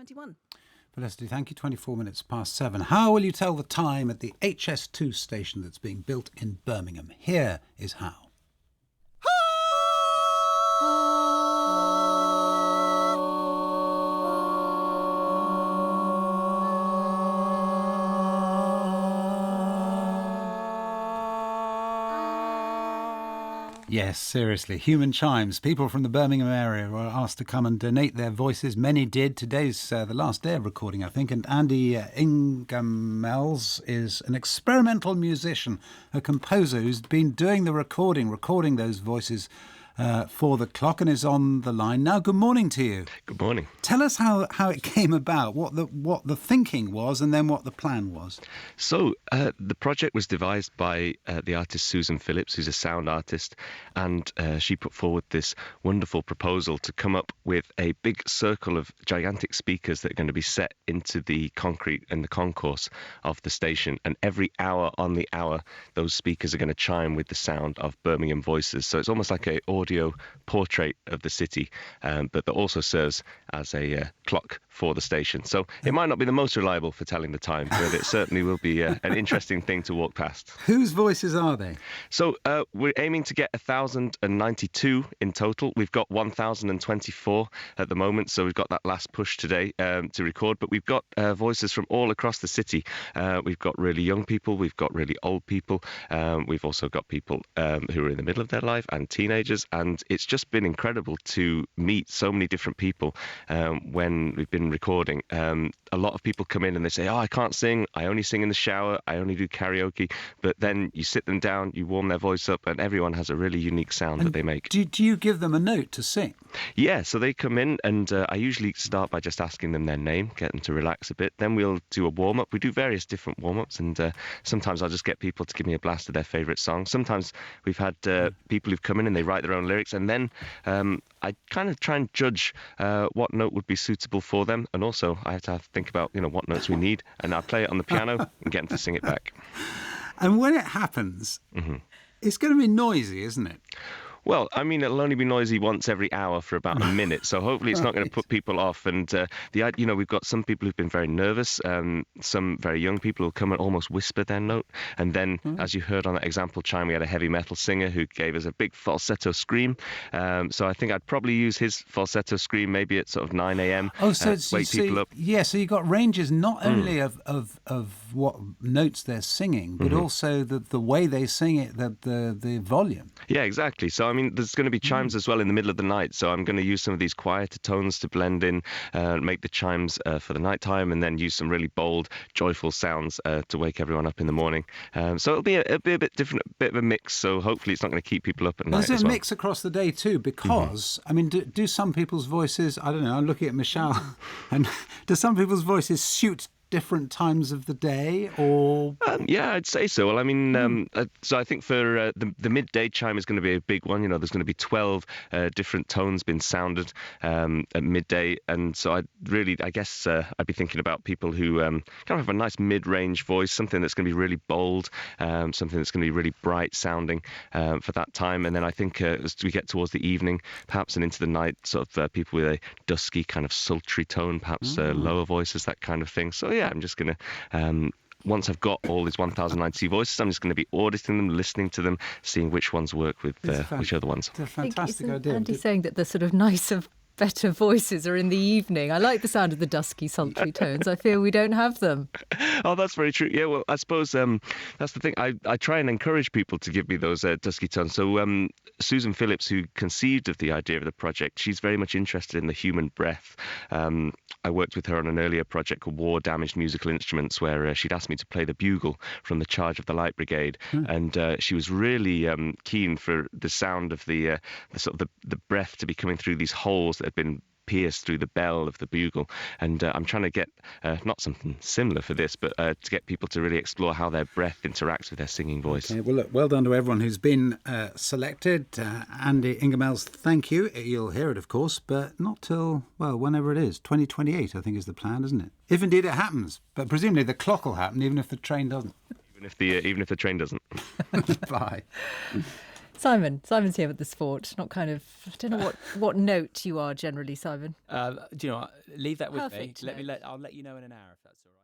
21. Felicity, thank you. 24 minutes past 7. How will you tell the time at the HS2 station that's being built in Birmingham? Here is how. Yes, seriously. Human chimes. People from the Birmingham area were asked to come and donate their voices. Many did. Today's the last day of recording, I think. And Andy Ingamels is an experimental musician, a composer who's been doing the recording those voices for the clock and is on the line now. Good morning to you. Good morning. Tell us how it came about, what the thinking was and then what the plan was. So the project was devised by the artist Curzon St, who's a sound artist, and she put forward this wonderful proposal to come up with a big circle of gigantic speakers that are going to be set into the concrete and the concourse of the station, and every hour on the hour those speakers are going to chime with the sound of Birmingham voices. So it's almost like an audio portrait of the city, but that also serves as a clock for the station. So it might not be the most reliable for telling the time, but it certainly will be an interesting thing to walk past. Whose voices are they? So we're aiming to get 1,092 in total. We've got 1,024 at the moment, so we've got that last push today to record, but we've got voices from all across the city. We've got really young people, we've got really old people, we've also got people who are in the middle of their life and teenagers, and it's just been incredible to meet so many different people when we've been recording. A lot of people come in and they say, I can't sing, I only sing in the shower, I only do karaoke, but then you sit them down, you warm their voice up, and everyone has a really unique sound that they make. Do you give them a note to sing? Yeah, so they come in and I usually start by just asking them their name, get them to relax a bit. Then we'll do a warm-up. We do various different warm-ups, and sometimes I'll just get people to give me a blast of their favourite song. Sometimes we've had people who've come in and they write their own lyrics, and then I kind of try and judge what note would be suitable for them, and also I have to think about what notes we need, and I play it on the piano and get them to sing it back. And when it happens, it's going to be noisy, isn't it? Well, I mean, it'll only be noisy once every hour for about a minute, so hopefully it's not going to put people off. And we've got some people who've been very nervous, some very young people who'll come and almost whisper their note. And then, as you heard on that example chime, we had a heavy metal singer who gave us a big falsetto scream. So I think I'd probably use his falsetto scream maybe at sort of 9 a.m. Oh, so wake people up. Yeah, so you've got ranges not only of what notes they're singing, but also the way they sing it, the volume. Yeah, exactly. So I mean, there's going to be chimes as well in the middle of the night, so I'm going to use some of these quieter tones to blend in, make the chimes for the night time, and then use some really bold, joyful sounds to wake everyone up in the morning. So it'll be a bit different, a bit of a mix, so hopefully it's not going to keep people up at night as well. There's a mix across the day too, because, I mean, do some people's voices, I don't know, I'm looking at Michelle, and do some people's voices suit different times of the day, or yeah, I'd say so. Well, I mean, so I think for the midday chime is going to be a big one. There's going to be 12 different tones being sounded at midday, and so I'd be thinking about people who kind of have a nice mid-range voice, something that's going to be really bold, something that's going to be really bright sounding for that time. And then I think as we get towards the evening, perhaps and into the night, sort of people with a dusky kind of sultry tone, perhaps lower voices, that kind of thing. So yeah, I'm just going to, once I've got all these 1,090 voices, I'm just going to be auditing them, listening to them, seeing which ones work with which other ones. It's a fantastic idea. Andy saying that the sort of nicer, better voices are in the evening. I like the sound of the dusky, sultry tones. I feel we don't have them. Oh, that's very true. Yeah, well, I suppose that's the thing. I try and encourage people to give me those dusky tones. So Curzon St, who conceived of the idea of the project, she's very much interested in the human breath. I worked with her on an earlier project called War Damaged Musical Instruments, where she'd asked me to play the bugle from the Charge of the Light Brigade, and she was really keen for the sound of the sort of the breath to be coming through these holes that had been pierced through the bell of the bugle. And I'm trying to get not something similar for this, but to get people to really explore how their breath interacts with their singing voice. Okay, well, look, well done to everyone who's been selected. Andy Ingamels, thank you. You'll hear it, of course, but not till, well, whenever it is. 2028, I think, is the plan, isn't it? If indeed it happens. But presumably the clock will happen, even if the train doesn't. Even if the train doesn't. Bye. Simon's here with the sport. Not kind of. I don't know what note you are generally, Simon. Do you know what? Leave that with Perfect me. note. I'll let you know in an hour if that's all right.